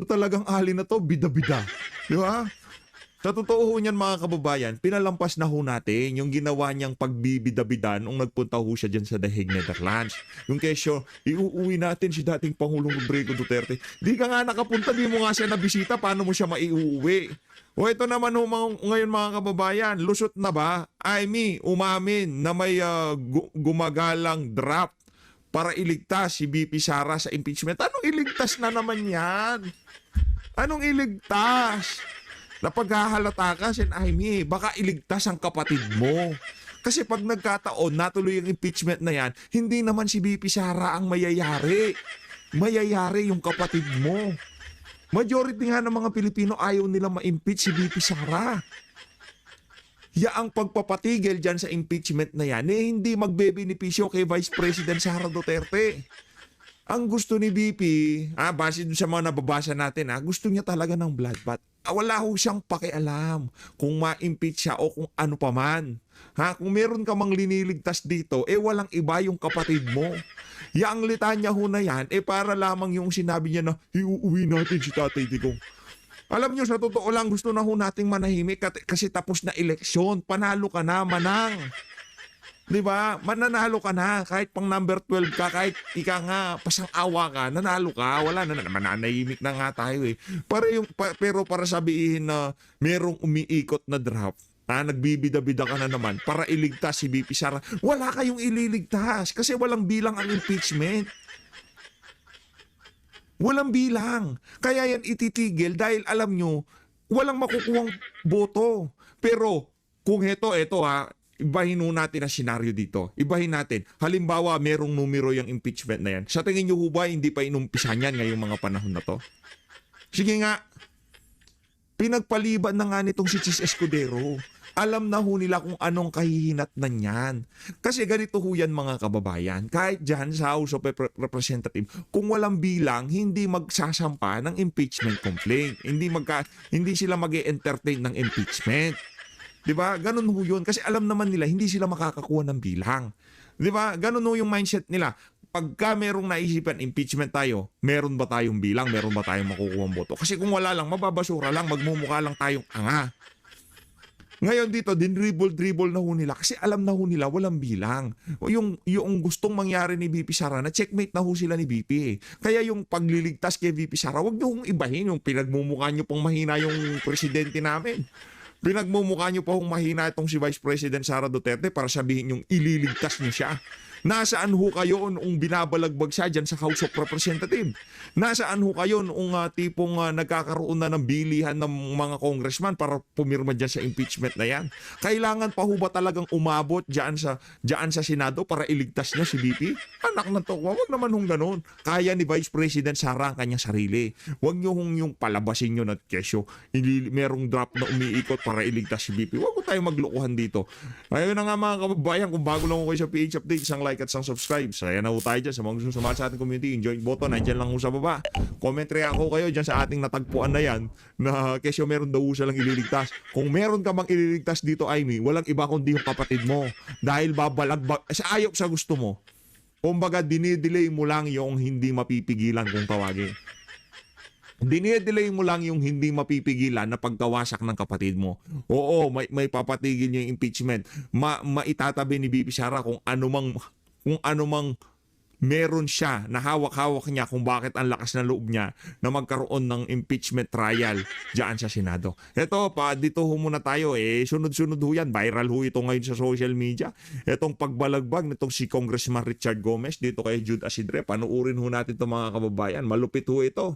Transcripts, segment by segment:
talagang ahali na to, bida-bida. Di ba? Sa totoo ho niyan mga kababayan, pinalampas na ho natin yung ginawa niyang pagbibida-bidan nung nagpunta ho siya dyan sa The Hague, Netherlands. Yung kesyo, iuuwi natin si dating Pangulong Rodrigo Duterte. Di ka nga nakapunta, di mo nga siya nabisita, paano mo siya maiuwi? O ito naman ho ngayon mga kababayan, lusot na ba? Amy, umamin na may gumagalang draft para iligtas si BP Sara sa impeachment. Anong iligtas na naman yan? Anong iligtas? Napaghahalata ka, Sen Amy, baka iligtas ang kapatid mo. Kasi pag nagkataon, natuloy ang impeachment na yan, hindi naman si BP Sara ang mayayari. Mayayari yung kapatid mo. Majority nga ng mga Pilipino ayaw nila ma-impeach si BP Sara. Ang pagpapatigil dyan sa impeachment na yan, hindi magbebenepisyo kay Vice President Sara Duterte. Ang gusto ni BP, base dun sa mga nababasa natin, gusto niya talaga ng bloodbath. Wala ho siyang pakialam kung ma-impeach siya o kung ano pa man. Kung meron ka mang liniligtas dito, walang iba yung kapatid mo. Ang litanya ho na yan, para lamang yung sinabi niya na, iuuwi natin si Tatay Digong. Alam nyo, sa totoo lang, gusto na ho nating manahimik kasi tapos na eleksyon. Panalo ka na, manang. Diba? Mananalo ka na. Kahit pang number 12 ka, kahit ika nga, pasang-awa ka, nanalo ka. Wala na, mananahimik na nga tayo eh. Pero para sabihin na merong umiikot na draft, nagbibida-bida ka na naman para iligtas si BP Sara. Wala kayong ililigtas kasi walang bilang ang impeachment. Walang bilang. Kaya yan ititigil dahil alam nyo, walang makukuhang boto. Pero kung ito ibahin ho natin ang senaryo dito. Ibahin natin. Halimbawa, merong numero yung impeachment na yan. Sa tingin nyo ho ba, hindi pa inumpisan yan ngayong mga panahon na to? Sige nga, pinagpaliban na nga nitong si Chis Escudero. Alam na ho nila kung anong kahihinatnan yan. Kasi ganito ho yan mga kababayan. Kahit dyan sa House of Representatives, kung walang bilang, hindi magsasampa ng impeachment complaint. Hindi sila mag-e-entertain ng impeachment. 'Di ba? Ganun ho 'yun kasi alam naman nila hindi sila makakakuha ng bilang. 'Di ba? Ganun ho yung mindset nila. Pagka merong naisipan impeachment tayo, meron ba tayong bilang? Meron ba tayong makukuhang boto? Kasi kung wala lang, mababasura lang, magmumukha lang tayong anga. Ngayon dito, dinribble-dribble na ho nila kasi alam na ho nila walang bilang. Yung gustong mangyari ni VP Sara, na checkmate na ho sila ni VP. Kaya yung pagliligtas kay VP Sara, wag niyo hong ibahin yung pinagmumukha niyo pong mahina yung presidente namin. Pinagmumukha niyo pa hong mahina itong si Vice President Sara Duterte para sabihin yung ililigtas niyo siya. Nasaan ho kayo noong binabalagbag siya dyan sa House of Representatives? Nasaan ho kayo noong tipong nagkakaroon na ng bilihan ng mga congressman para pumirma dyan sa impeachment na yan? Kailangan pa ho ba talagang umabot dyan sa Senado para iligtas niya si VP? Anak na to, wag naman hong ganun. Kaya ni Vice President Sara ang kanyang sarili. Wag niyo hong yung palabasin nyo na kesyo. Merong draft na umiikot para iligtas si VP. Wag ko tayo maglokohan dito. Ayun na nga mga kababayan, kung bago lang ko kayo sa PH Update, isang like at isang subscribe. Saya na ho tayo dyan sa mga gusto sumama sa ating community. Enjoy button, nandyan lang ho sa baba. Comment ako kayo dyan sa ating natagpuan na yan na kesyo meron daw siya lang ililigtas. Kung meron ka mang ililigtas dito, Amy, walang iba kundi yung kapatid mo. Dahil babalagbag, sa ayok sa gusto mo. Kumbaga, dinidelay mo lang yung hindi mapipigilan kung tawagin. Dinidelay mo lang yung hindi mapipigilan na pagkawasak ng kapatid mo. Oo, may papatigil niya yung impeachment. Maitatabi ni BP Sara kung ano mang meron siya na hawak-hawak niya kung bakit ang lakas ng loob niya na magkaroon ng impeachment trial diyan sa Senado. Ito pa, dito ho muna tayo sunod-sunod ho yan. Viral ho ito ngayon sa social media. Itong pagbalagbag nitong si Congressman Richard Gomez dito kay Jude Asidre. Panuurin ho natin ito mga kababayan. Malupit ho ito.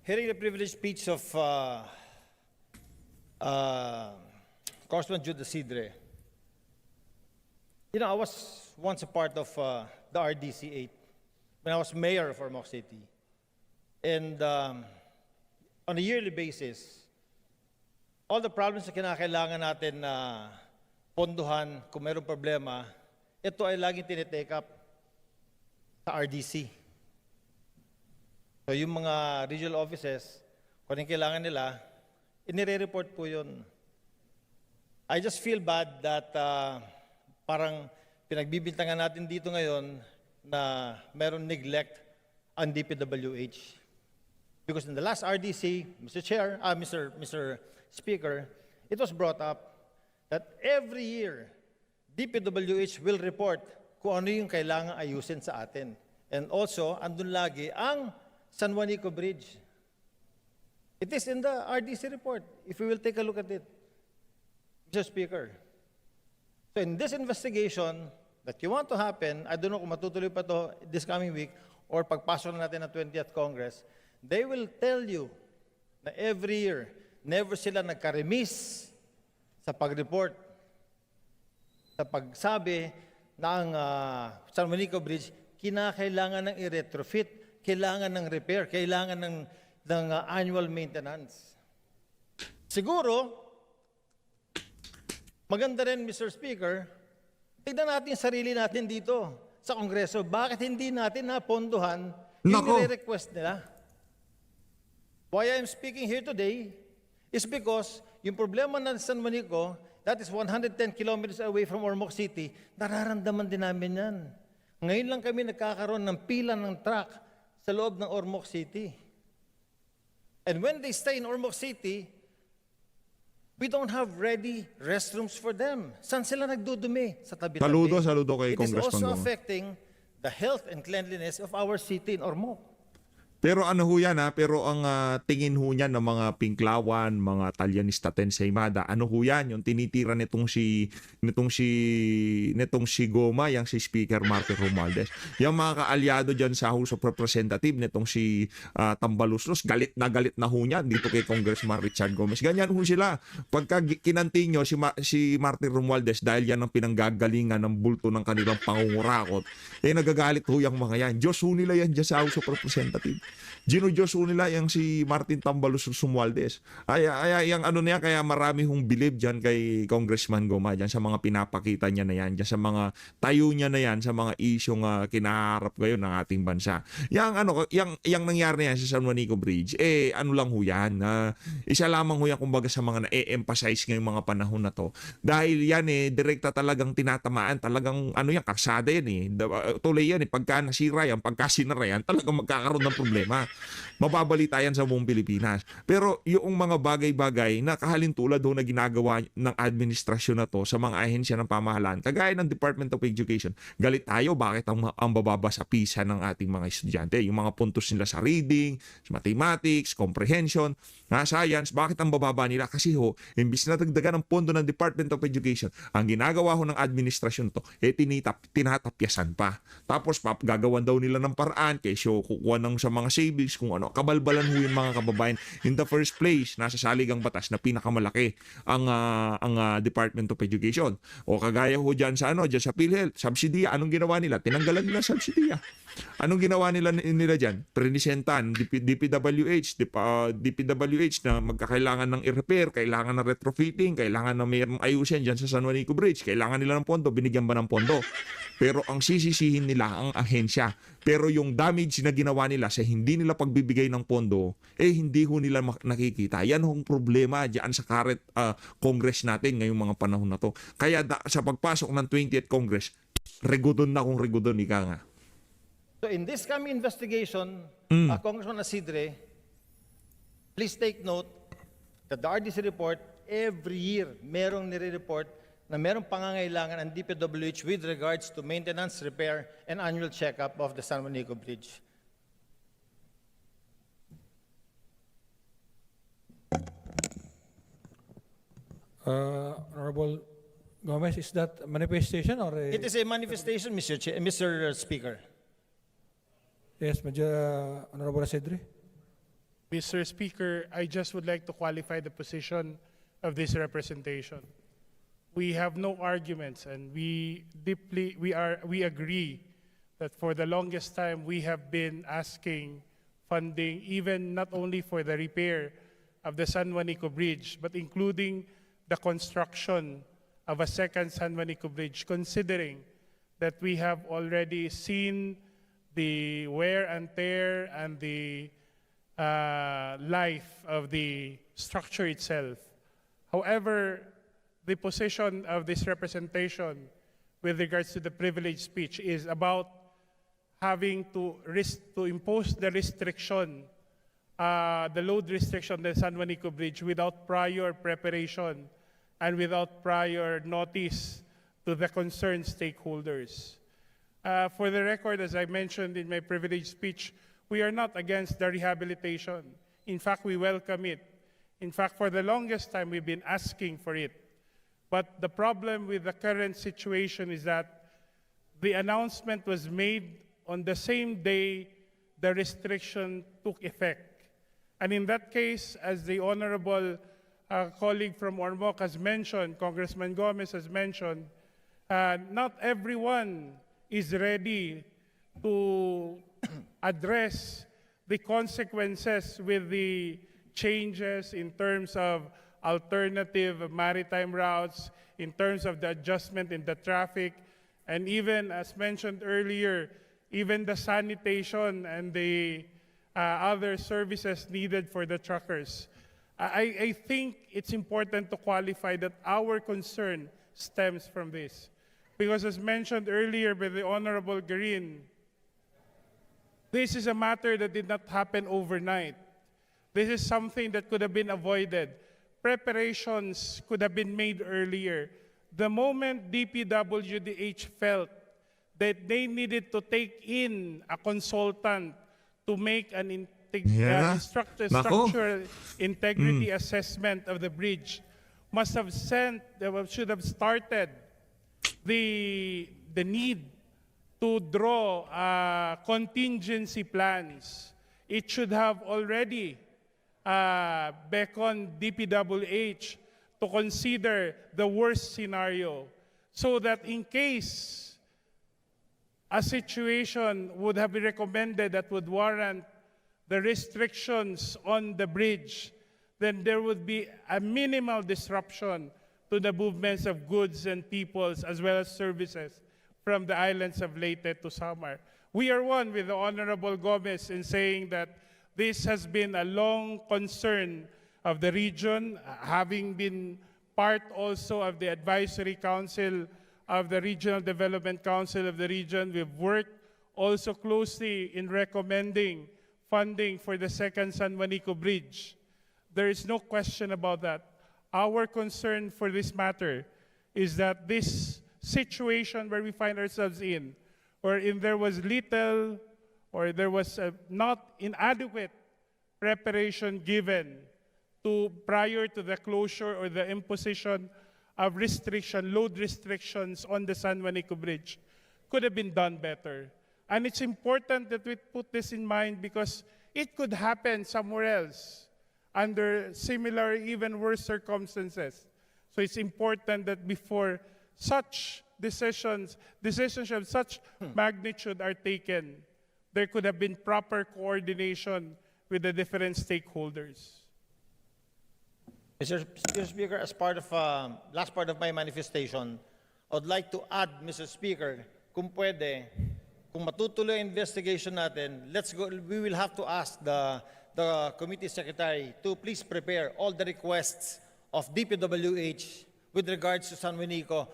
Hearing the privileged speech of Congressman Jude Asidre, I was once a part of the RDC 8 when I was mayor of Ormoc City. And on a yearly basis, all the problems na kinakailangan natin na ponduhan kung mayroong problema, ito ay laging tinitake up sa RDC. So yung mga regional offices, kung anong kailangan nila, inire-report po yun. I just feel bad that parang pinagbibintangan natin dito ngayon na meron neglect ang DPWH. Because in the last RDC, Mr. Speaker, it was brought up that every year, DPWH will report kung ano yung kailangan ayusin sa atin. And also, andun lagi ang San Juanico Bridge. It is in the RDC report, if we will take a look at it, Mr. Speaker. So in this investigation that you want to happen, I don't know kung matutuloy pa to this coming week or pagpasok na natin ng 20th Congress, they will tell you na every year, never sila nagka-remiss sa pag-report, sa pagsabi na ang San Juanico Bridge, kinakailangan ng i-retrofit, kailangan ng repair, kailangan ng annual maintenance. Siguro, maganda rin, Mr. Speaker, tignan natin yung sarili natin dito sa Kongreso. Bakit hindi natin napondohan yung Nako. nire-request nila? Why I'm speaking here today is because yung problema ng San Juanico, that is 110 kilometers away from Ormoc City, nararamdaman din namin yan. Ngayon lang kami nagkakaroon ng pila ng truck sa loob ng Ormoc City. And when they stay in Ormoc City, we don't have ready restrooms for them. Saan sila nagdudumi? Sa tabi-tabi. Saludo kay It is Congressman also Goma. affecting the health and cleanliness of our city in Ormoc. Pero ano ho yan ha, pero ang tingin ho niyan ng mga Pinklawan, mga Talyanista Tenseymada, ano ho yan, yung tinitira nitong si Goma, yung si Speaker Martin Romualdez. Yung mga kaalyado dyan sa House of Representatives, nitong si Tambaluslos, galit na ho niyan dito kay Congressman Richard Gomez. Ganyan ho sila. Pagka kinanting nyo si Martin Romualdez dahil yan ang pinanggagalingan ng bulto ng kanilang pangungurakot, nagagalit ho yung mga yan. Diyos ho nila yan dyan sa House of Representatives. Diyos nila yung si Martin Tambaluslos Romualdez. Ay yung ano niya, kaya marami hong believe dyan kay Congressman Goma, dyan sa mga pinapakita niya na yan, dyan sa mga tayo niya na yan, sa mga isyong kinaharap ngayon ng ating bansa. Yang nangyari na yan sa San Juanico Bridge, ano lang ho yan, isa lamang ho yan kumbaga sa mga na-emphasize ngayong mga panahon na to. Dahil yan direkta talagang tinatamaan, talagang kalsada yan tuloy yan pagka nasira yan, pagka sinara yan, talagang magkakaroon ng problema. Mababalita yan sa buong Pilipinas. Pero yung mga bagay-bagay na kahalintulad ho na ginagawa ng administrasyon na to sa mga ahensya ng pamahalaan, kagaya ng Department of Education, galit tayo bakit ang bababa sa PISA ng ating mga estudyante. Yung mga puntos nila sa reading, sa mathematics, comprehension, science, bakit ang bababa nila? Kasi imbis na dagdagan ng pondo ng Department of Education, ang ginagawa ho ng administrasyon to, tinatapyasan pa. Tapos gagawan daw nila ng paraan, kesyo kukuha ng sa mga savings, kung ano, kabalbalan ho yung mga kababayan. In the first place, nasa saligang batas na pinakamalaki ang Department of Education. O kagaya ho dyan sa PhilHealth, subsidiya, anong ginawa nila? Tinanggalan nila subsidiya. Anong ginawa nila dyan? Prenisentan, DPWH na magkakailangan ng i-repair, kailangan ng retrofitting, kailangan na mayroong ayusin dyan sa San Juanico Bridge, kailangan nila ng pondo, binigyan ba ng pondo? Pero ang sisisihin nila ang ahensya. Pero yung damage na ginawa nila sa hindi nila pagbibigay ng pondo, hindi ho nila nakikita. Yan hong problema dyan sa current Congress natin ngayong mga panahon na to. Kaya sa pagpasok ng 20th Congress, rigudon na kung rigudon, ika nga. So in this coming investigation, Congressman Asidre, please take note that the RDC report, every year, merong nire-report na merong pangangailangan ang DPWH with regards to maintenance, repair, and annual checkup of the San Juanico Bridge. Honorable Gomez, is that a manifestation or a... It is a manifestation, Mr. Speaker. Yes, Honorable Asidre. Mr. Speaker, I just would like to qualify the position of this representation. We have no arguments, and we agree that for the longest time we have been asking funding, even not only for the repair of the San Juanico Bridge, but including the construction of a second San Juanico Bridge, considering that we have already seen the wear and tear and the life of the structure itself. However, the position of this representation with regards to the privilege speech is about having to impose the restriction the load restriction on the San Juanico Bridge without prior preparation and without prior notice to the concerned stakeholders. For the record, as I mentioned in my privileged speech, we are not against the rehabilitation. In fact, we welcome it. In fact, for the longest time, we've been asking for it. But the problem with the current situation is that the announcement was made on the same day the restriction took effect. And in that case, as the honorable colleague from Ormoc has mentioned, Congressman Gomez has mentioned, not everyone is ready to address the consequences with the changes in terms of alternative maritime routes, in terms of the adjustment in the traffic, and even, as mentioned earlier, even the sanitation and the other services needed for the truckers. I think it's important to qualify that our concern stems from this. Because as mentioned earlier by the Honorable Garin, this is a matter that did not happen overnight. This is something that could have been avoided. Preparations could have been made earlier. The moment DPWDH felt that they needed to take in a consultant to make an Yeah. Nako. structural integrity assessment of the bridge, should have started the need to draw contingency plans. It should have already beckoned DPWH to consider the worst scenario so that in case a situation would have been recommended that would warrant the restrictions on the bridge, then there would be a minimal disruption to the movements of goods and peoples as well as services from the islands of Leyte to Samar. We are one with the Honorable Gomez in saying that this has been a long concern of the region, having been part also of the Advisory Council of the Regional Development Council of the region. We've worked also closely in recommending funding for the second San Juanico Bridge. There is no question about that. Our concern for this matter is that this situation where we find ourselves in, wherein there was little or there was not inadequate preparation given prior to the closure or the imposition of load restrictions on the San Juanico Bridge, could have been done better. And it's important that we put this in mind because it could happen somewhere else under similar, even worse circumstances. So it's important that before such decisions of such magnitude are taken, there could have been proper coordination with the different stakeholders. Mr. Speaker, as part of last part of my manifestation, I would like to add, Mr. Speaker, kung pwede, kung matutuloy ang investigation natin, we will have to ask the committee secretary to please prepare all the requests of DPWH with regards to San Juanico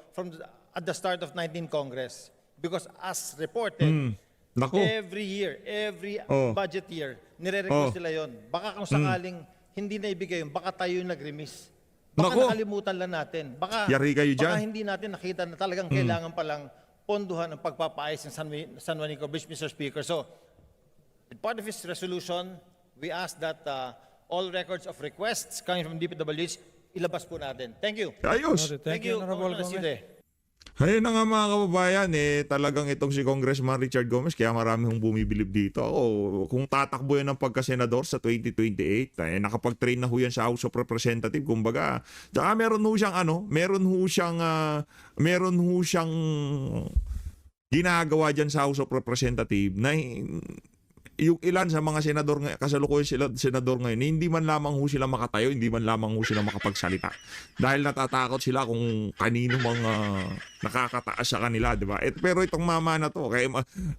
at the start of 19th Congress. Because as reported, Nako. every year, every budget year, nire-request nila yun. Baka kung sakaling hindi na ibigay yun, baka tayo yung nag-remiss. Baka Nako. nakalimutan lang natin. Baka, Yari kayo dyan. baka hindi natin nakita na talagang kailangan palang ponduhan ang pagpapaayos ng San Juanico Bridge, Mr. Speaker. So, in part of his resolution, we ask that all records of requests coming from DPWH, ilabas po natin. Thank you. Ayos. Noted. Thank you, Honorable Congressman Gomez. Side. Ayun na nga mga kababayan, talagang itong si Congressman Richard Gomez, kaya marami hong bumibilib dito. Kung tatakbo yan ng pagka-senador sa 2028, nakapag-train na ho yan sa House of Representatives, kumbaga. Tsaka meron ho siyang ginagawa dyan sa House of Representatives na yung ilan sa mga senador kasalukuyan senador ngayon, hindi man lamang ho sila makatayo, hindi man lamang ho sila makapagsalita. Dahil natatakot sila kung kanino mga nakakataas sa kanila, di ba? Pero itong mama na to, kaya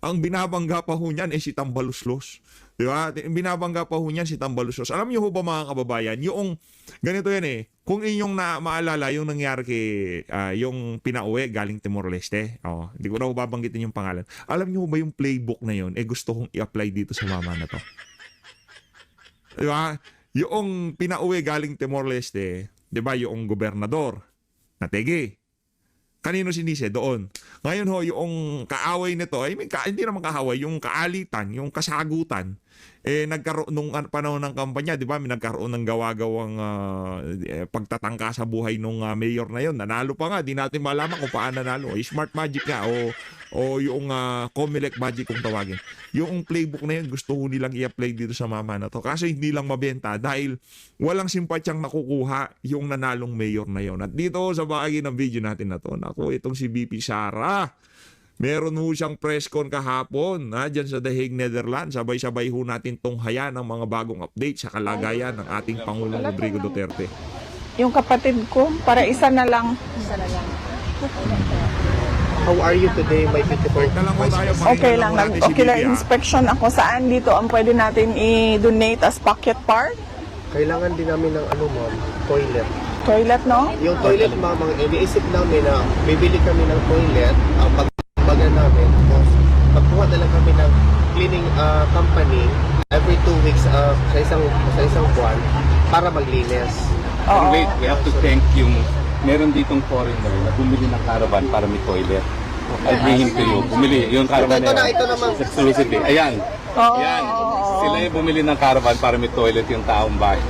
ang binabangga pa ho niyan si Tambaluslos. Di ba? Binabangga pa ho niyan si Tambaluslos. Alam niyo ho ba mga kababayan, yung ganito yan kung inyong maalala yung nangyari kay yung pinauwi galing Timor-Leste. Hindi ko na ho babanggitin yung pangalan. Alam niyo ho ba yung playbook na yun, gusto kong i-apply dito sa mama na to. Di ba? Yung pinauwi galing Timor-Leste, di ba, yung gobernador, nategi. Kanino sinisi? Doon. Ngayon ho, yung kaaway nito, hindi naman kaaway, yung kaalitan, yung kasagutan, nagkaroon nung panahon ng kampanya, di ba, may nagkaroon ng gawa-gawang pagtatangka sa buhay nung mayor na yon. Nanalo pa nga, di natin malaman kung paano nanalo. Smart magic nga o yung Comelec magic kung tawagin. Yung playbook na yun, gusto ko nilang i-apply dito sa mama na to. Kaso hindi lang mabenta dahil walang simpatyang nakukuha yung nanalong mayor na yon. At dito sa bahagi ng video natin na to, naku, itong si BP Sara. Meron ho siyang press con kahapon dyan sa The Hague, Netherlands. Sabay-sabay ho natin tunghayan ang mga bagong update sa kalagayan ng ating Pangulong Rodrigo Duterte. Yung kapatid ko, para isa na lang. How are you today, my beautiful? Wait na lang ho tayo. Okay pakinggan lang, ho natin si nag-ocular BP, inspection ako. Saan dito ang pwede natin i-donate as pocket part? Kailangan din namin ng ma'am, toilet. Toilet, no? Yung toilet, ma'am, ang iniisip namin na bibili kami ng toilet, ang pagbaga namin, tapos magkuha na lang kami ng cleaning company every 2 weeks sa isang buwan para maglinis. Oo. Wait, we have to thank yung meron ditong foreigner na bumili ng caravan para may toilet. I'll bring him to you. Bumili yung caravan Ito na na, ito naman. exclusively. Ayan. Oo. Ayan. Sila yung bumili ng caravan para may toilet yung taong bahay.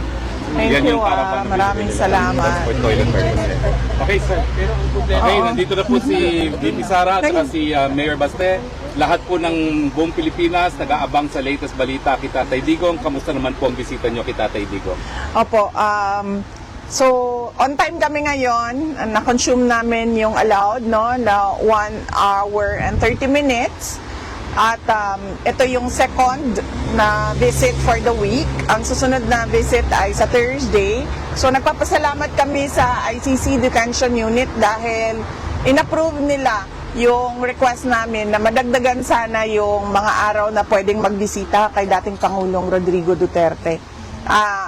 Thank Yan you, yung caravan na maraming binibili. salamat. That's for toilet purposes. Okay, sir. Pero ang problema, okay, nandito na po si VP Sara at saka si Mayor Baste. Lahat po ng buong Pilipinas nag-aabang sa latest balita kay Tatay Digong. Kamusta naman po ang bisita nyo kay Tatay Digong? Opo, so on time kami ngayon. Na-consume namin yung allowed, no, na 1 hour and 30 minutes. At ito yung second na visit for the week. Ang susunod na visit ay sa Thursday. So nagpapasalamat kami sa ICC Detention Unit dahil inapprove nila yung request namin na madagdagan sana yung mga araw na pwedeng magbisita kay dating Pangulong Rodrigo Duterte.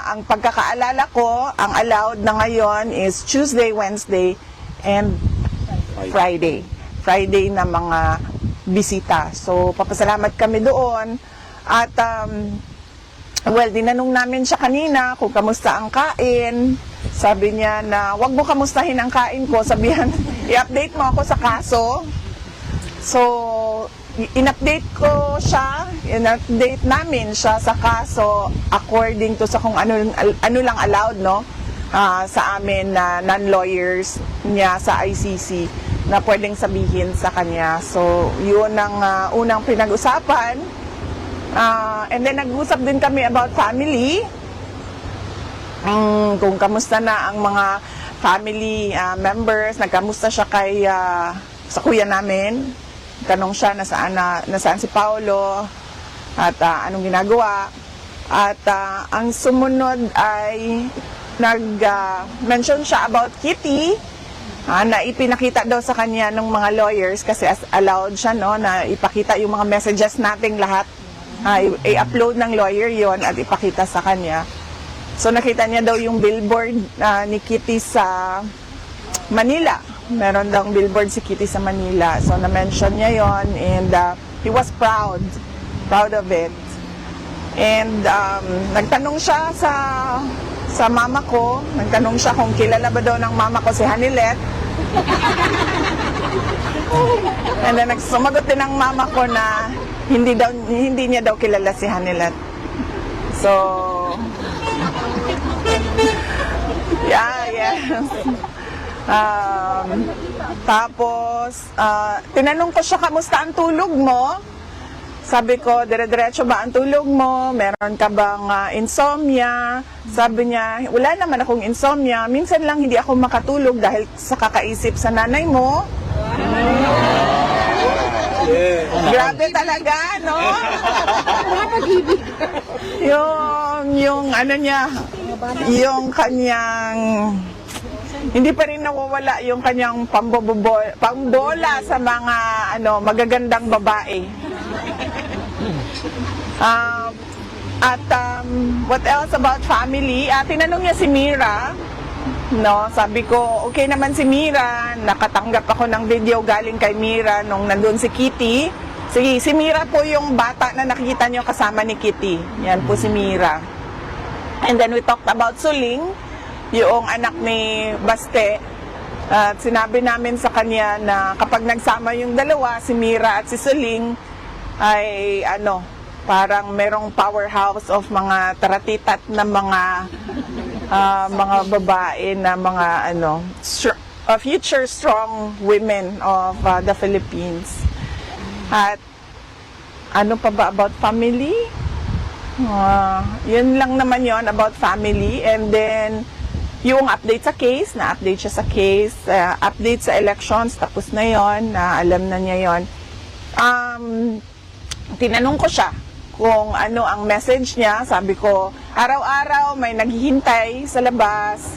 Ang pagkakaalala ko, ang allowed na ngayon is Tuesday, Wednesday, and Friday. Friday na mga bisita. So, papasalamat kami doon. At, well, dinanong namin siya kanina kung kamusta ang kain. Sabi niya na, wag mo kamustahin ang kain ko. Sabihan, i-update mo ako sa kaso. So, in-update ko siya, in-update namin siya sa kaso according to sa kung ano lang allowed, no? Sa amin na non-lawyers niya sa ICC na pwedeng sabihin sa kanya. So, yun ang unang pinag-usapan. And then, nag-usap din kami about family. Kung kamusta na ang mga family members, nagkamusta siya kay sa kuya namin. Tanong siya nasaan si Paolo at anong ginagawa. At ang sumunod ay nag-mention siya about Kitty. Na ipinakita daw sa kanya ng mga lawyers kasi allowed siya, no, na ipakita yung mga messages nating lahat. I-upload ng lawyer yon at ipakita sa kanya. So nakita niya daw yung billboard ni Kitty sa Manila. Meron daw billboard si Kitty sa Manila. So na-mention niya yon and he was proud of it. And nagtanong siya sa mama ko, nagtanong siya kung kilala ba daw ng mama ko si Hanilet. And then sumagot din ng mama ko na hindi niya daw kilala si Hanilet. So, yeah. Tapos, tinanong ko siya, kamusta ang tulog mo? Sabi ko, dire-diretso ba ang tulog mo? Meron ka bang insomnia? Sabi niya, wala naman akong insomnia. Minsan lang hindi ako makatulog dahil sa kakaisip sa nanay mo. Grabe talaga, no? yung ano niya, yung kanyang, hindi pa rin nawawala yung kanyang pambola sa mga magagandang babae. What else about family? Tinanong niya si Mira. No, sabi ko, okay naman si Mira. Nakatanggap ako ng video galing kay Mira nung nandun si Kitty. Si Mira po yung bata na nakikita niyo kasama ni Kitty. Yan po si Mira. And then we talked about Suling, yung anak ni Baste. At sinabi namin sa kanya na kapag nagsama yung dalawa, si Mira at si Suling, ay parang merong powerhouse of mga taratitat na mga babae na mga future strong women of the Philippines. At ano pa ba about family? Yun lang naman yon about family. And then yung update sa case, na-update siya sa case, update sa elections, tapos na yon, alam na niya yon. Tinanong ko siya kung ano ang message niya. Sabi ko, araw-araw may naghihintay sa labas,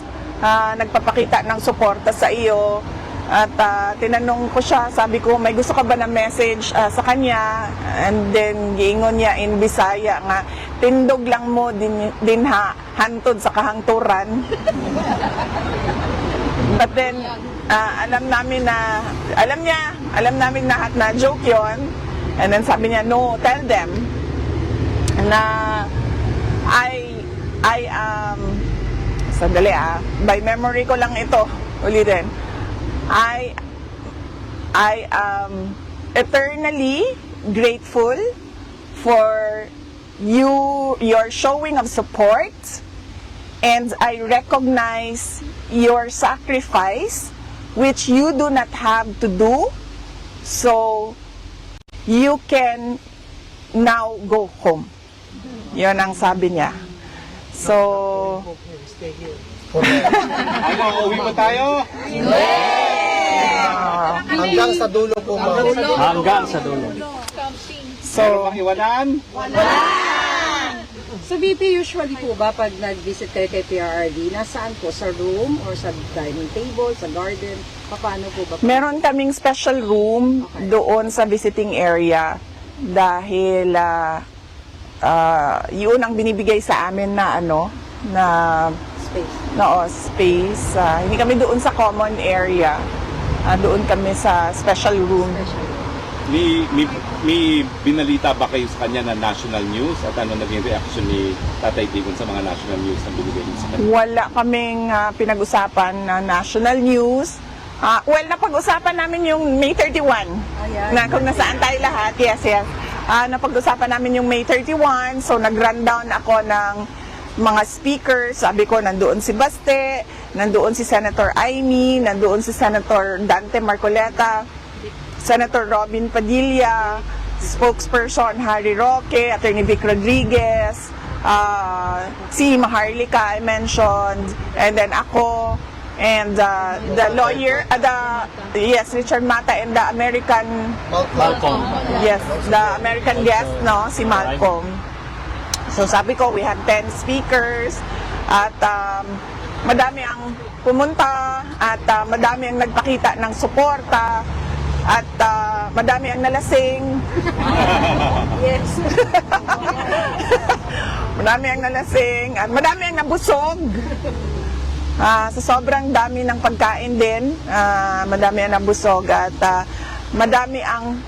nagpapakita ng suporta sa iyo. At tinanong ko siya, sabi ko, may gusto ka ba na message sa kanya? And then, giingon niya in Bisaya nga, tindog lang mo din hantod sa kahangturan. But then, alam namin lahat na joke yon. And then sabi niya, no, tell them na sandali by memory ko lang ito, ulitin. I am eternally grateful for your showing of support, and I recognize your sacrifice which you do not have to do, so you can now go home. Yun ang sabi niya. So, Ano, uwi ba tayo? Hanggang sa dulo po, ma'am. Hanggang sa dulo. Meron bang iwanan? So VP, usually po ba pag nag-visit kayo kay PRRD, nasaan po? Sa room or sa dining table, sa garden? Paano po ba? meron kaming special room doon sa visiting area dahil yun ang binibigay sa amin na Space. space. Hindi kami doon sa common area. Doon kami sa special room. May binalita ba kayo sa kanya na national news at ano naging reaction ni Tatay Digong sa mga national news na binigay niyo sa kanya? Wala kaming pinag-usapan na national news. Napag-usapan namin yung May 31. Ayan. Na kung nasaan tayo lahat. Yes. Napag-usapan namin yung May 31. So, nag-rundown ako ng mga speakers. Sabi ko, nandoon si Baste, nandoon si Senator Amy, nandoon si Senator Dante Marcoleta, Senator Robin Padilla, spokesperson Harry Roque, Attorney Vic Rodriguez, si Maharlika I mentioned, and then ako, and the lawyer, Richard Mata, and the American, Malcolm. yes, the American guest, si Malcolm. So sabi ko, we had 10 speakers, at madami ang pumunta, at madami ang nagpakita ng suporta, at madami ang nalasing. Yes. Madami ang nalasing, at madami ang nabusog. Sa sobrang dami ng pagkain din, madami ang nabusog, at madami ang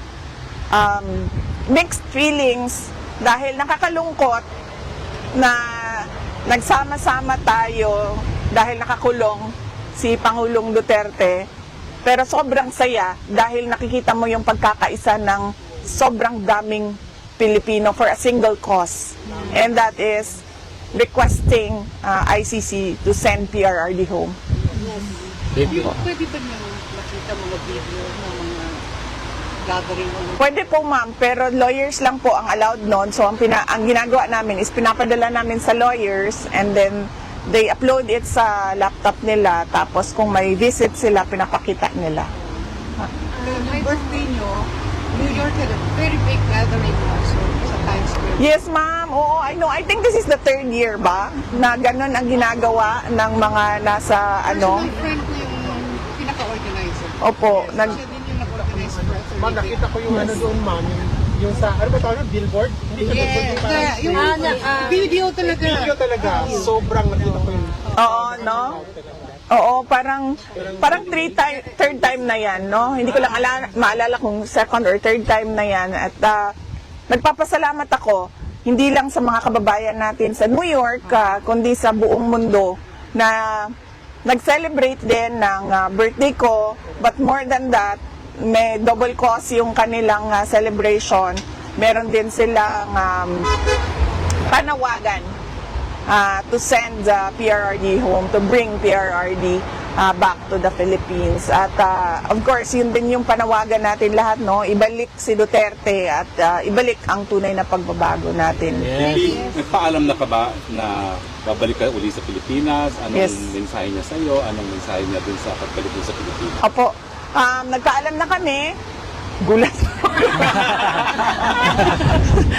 mixed feelings dahil nakakalungkot na nagsama-sama tayo dahil nakakulong si Pangulong Duterte, pero sobrang saya dahil nakikita mo yung pagkakaisa ng sobrang daming Pilipino for a single cause, and that is requesting ICC to send PRRD home. Pwede ba niyo makita mga video ng mga gathering? Pwede po ma'am, pero lawyers lang po ang allowed noon. So ang ginagawa namin is pinapadala namin sa lawyers, and then they upload it sa laptop nila, tapos kung may visit sila, pinapakita nila. My birthday niyo, New York had a very big gathering also sa Times Square. Yes ma'am, oo, I know. I think this is the 3rd year ba na ganun ang ginagawa ng mga nasa My friend ko yung pinaka-organizer. Opo, Siya din yung nag-organize for a 30 Ma'am, nakita ko yung doon, ma'am. Yung sa, ano ba tawag? Billboard? Hindi siya billboard, yung parang Yung video talaga. video talaga. Sobrang nakita ko yung... Oo, no? Oo, parang third time na yan, no? Hindi ko lang maalala kung second or third time na yan. At nagpapasalamat ako hindi lang sa mga kababayan natin sa New York, kundi sa buong mundo na nag-celebrate din ng birthday ko. But more than that, may double cause yung kanilang celebration. Meron din silang panawagan to send PRRD home, to bring PRRD back to the Philippines. At of course, yun din yung panawagan natin lahat, no? Ibalik si Duterte at ibalik ang tunay na pagbabago natin. Bibi, nagpaalam na ka ba na babalik ka uli sa Pilipinas? Anong Yes. mensahe niya sa iyo? Anong mensahe niya dun sa pagbalik mo sa Pilipinas? Opo, nagpaalam na kami. Gulat.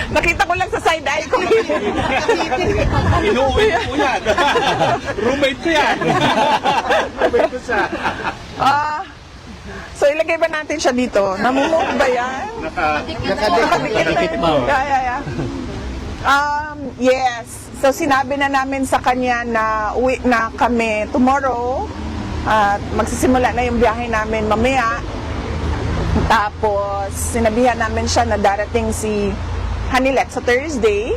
Nakita ko lang sa side eye ko. Inuwi ko yan. Roommate ko yan. Roommate ko siya. So ilagay ba natin siya dito? Namumove ba yan? Nakadikit. Yeah. Yes. So sinabi na namin sa kanya na uwi na kami tomorrow. At magsisimula na yung biyahe namin mamaya. Tapos sinabihan namin siya na darating si Hanilet sa Thursday.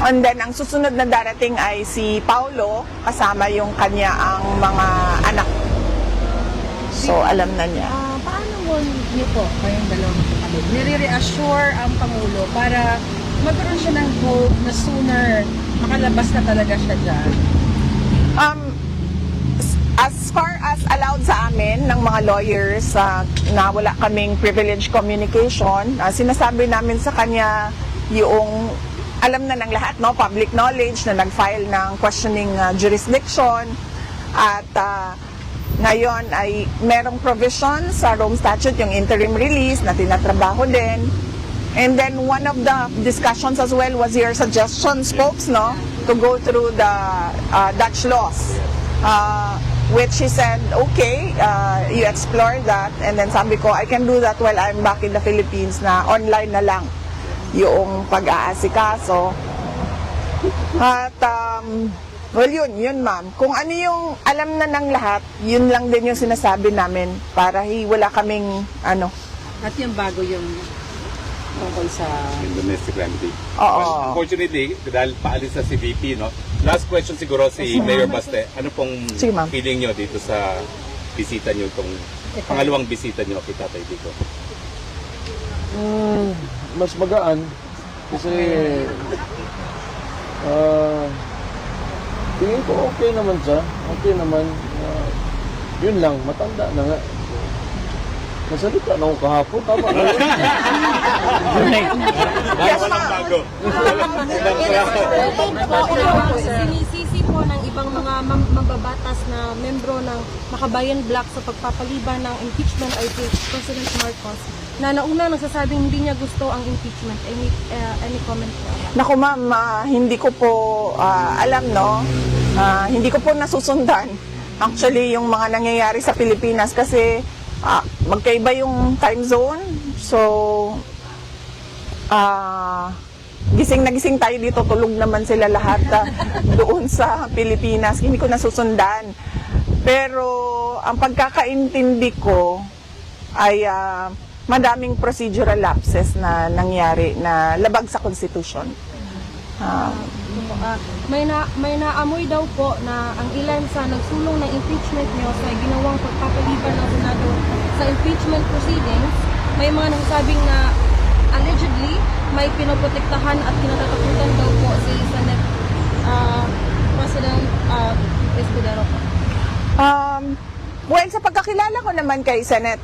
And then ang susunod na darating ay si Paulo kasama yung kanya ang mga anak. So alam na niya. Paano mo niyo po, kayong dalawang kapatid, nire-reassure ang Pangulo para magkaroon siya ng hope na sooner makalabas na talaga siya dyan? As far as allowed sa amin ng mga lawyers na wala kaming privileged communication, sinasabi namin sa kanya yung alam na ng lahat, no, public knowledge na nag-file ng questioning jurisdiction at ngayon ay merong provision sa Rome Statute, yung interim release na tinatrabaho din. And then one of the discussions as well was your suggestions, folks, no, to go through the Dutch laws. Which he said, okay, you explore that. And then sabi ko, I can do that while I'm back in the Philippines na online na lang yung pag-aasikaso. At, well, yun ma'am. Kung ano yung alam na ng lahat, yun lang din yung sinasabi namin para wala kaming, At yung bago yung tungkol sa... In domestic remedy. Oo. Well, unfortunately, dahil paalis na si VP, no? Last question siguro si Mayor Baste. Ano pong Sige, ma'am. feeling nyo dito sa bisita nyo, itong pangalawang bisita nyo kay Tatay Dico? Mas magaan kasi tingin ko okay naman siya. Okay naman. Yun lang, matanda na nga. Nasalita na ako kahapon. Tama na yun. Walang bago. Sinisisi po ng ibang mga mambabatas na membro ng Makabayan Bloc sa pagpapaliban ng impeachment ay si President Marcos na nauna nagsasabing hindi niya gusto ang impeachment. Any comment po? Naku ma'am, hindi ko po alam, no? Hindi ko po nasusundan actually yung mga nangyayari sa Pilipinas kasi magkaiba yung time zone. So, gising na gising tayo dito, tulog naman sila lahat doon sa Pilipinas. Hindi ko nasusundan. Pero, ang pagkakaintindi ko ay madaming procedural lapses na nangyari na labag sa Constitution. May naamoy daw po na ang ilan sa nagsulong ng impeachment niyo sa ginawang pagpapaliban ng Senado sa impeachment proceedings, may mga nagsasabing na allegedly may pinoprotektahan at kinatatakutan daw po si Senate President Escudero po. Well, sa pagkakilala ko naman kay Senate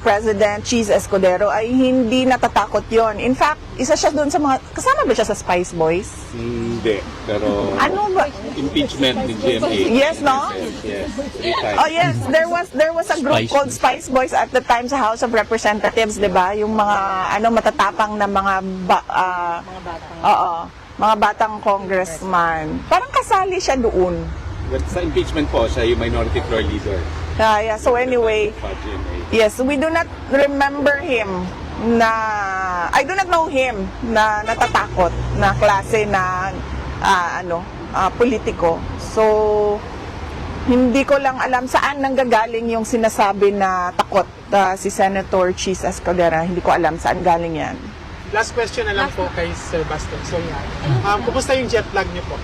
President Cheese Escudero ay hindi natatakot yon. In fact, isa siya doon sa mga... Kasama ba siya sa Spice Boys? Hindi. Pero Ano ba? impeachment ni GMA. Yes, no? Yes. 3 times. Oh yes, there was a group called Spice Boys at the time sa House of Representatives, 'di ba? Yung mga matatapang na mga mga batang congressman. Parang kasali siya doon. But sa impeachment po, siya yung minority floor leader. Yeah. So anyway, Pa GMA. yes, we do not remember him I do not know him na natatakot na klase na politiko. So hindi ko lang alam saan nanggagaling yung sinasabi na takot si Senator Cheese Escudero. Hindi ko alam saan galing yan. last question na lang po kay Sir Baste. So, kumusta yung jet lag niyo po?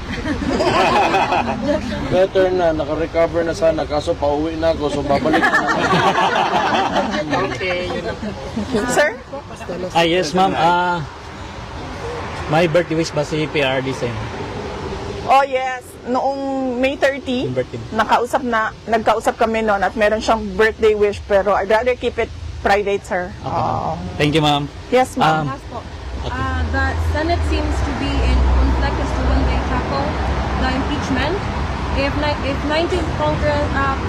Better na, naka-recover na sana, kaso pauwi na ako, so babalik na naman. Okay, yun lang po. Sir? Yes, ma'am. My birthday wish ba si PRD sa inyo? Oh yes, noong May 30, Birthday. nagkausap kami noon at meron siyang birthday wish pero I'd rather keep it private, sir. Oo. Thank you, ma'am. Yes, ma'am. Last po. The Senate seems to be in conflict as to when they tackle the impeachment. If 19th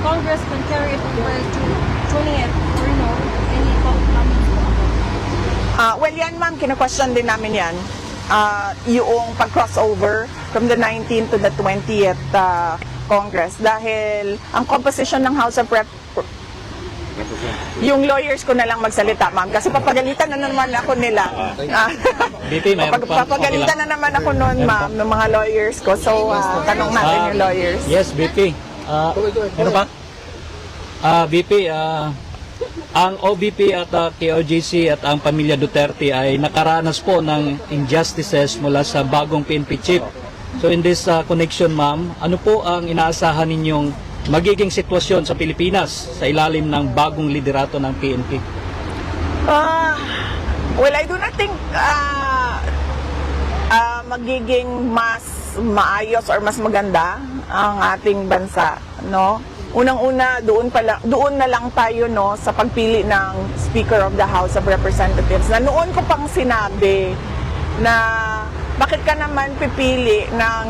Congress can carry it over to 20th or no, any comments po? Well, yan ma'am, kina-question din namin yan. Yung pag-crossover from the 19th to the 20th Congress. Dahil ang composition ng House of Rep, yung lawyers ko na lang magsalita, ma'am. Kasi papagalitan na naman ako nila. BP, mayroon pa. Papagalitan na naman ako noon, ma'am, ng mga lawyers ko. So, tanong natin yung lawyers. Yes, BP. Ano pa? BP, ang OBP at KOJC at ang pamilya Duterte ay nakaranas po ng injustices mula sa bagong PNP chief. So in this connection, ma'am, ano po ang inaasahan ninyong magiging sitwasyon sa Pilipinas sa ilalim ng bagong liderato ng PNP? Well, I do not think magiging mas maayos or mas maganda ang ating bansa, no? Unang-una, doon na lang tayo, no, sa pagpili ng Speaker of the House of Representatives. Na noon ko pang sinabi na bakit ka naman pipili ng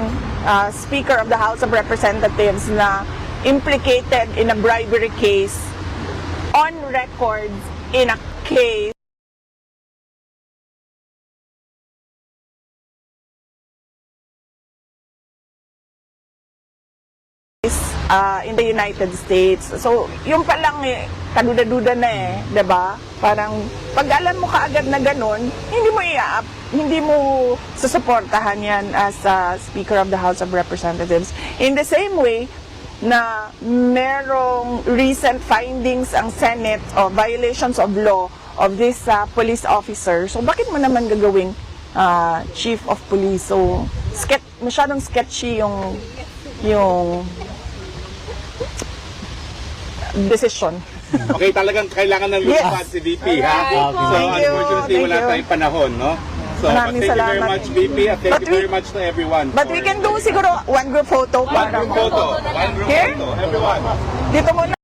Speaker of the House of Representatives na implicated in a bribery case on record in a case in the United States. So, yung pa lang kaduda-duda na 'di ba? Parang pag alam mo kaagad na ganun, hindi mo susuportahan yan as Speaker of the House of Representatives. In the same way na merong recent findings ang Senate of violations of law of this police officer. So, bakit mo naman gagawing Chief of Police? So, masyadong sketchy yung decision. Okay, talagang kailangan ng lumipad si VP, ha? Alright. So, Thank you. unfortunately, wala Thank you. tayong panahon, no? So, Maraming thank you very salamat. much, VP, at thank But you we- very much to everyone. But we can do siguro one group photo One para group photo. One group Here? photo. Everyone. dito muna.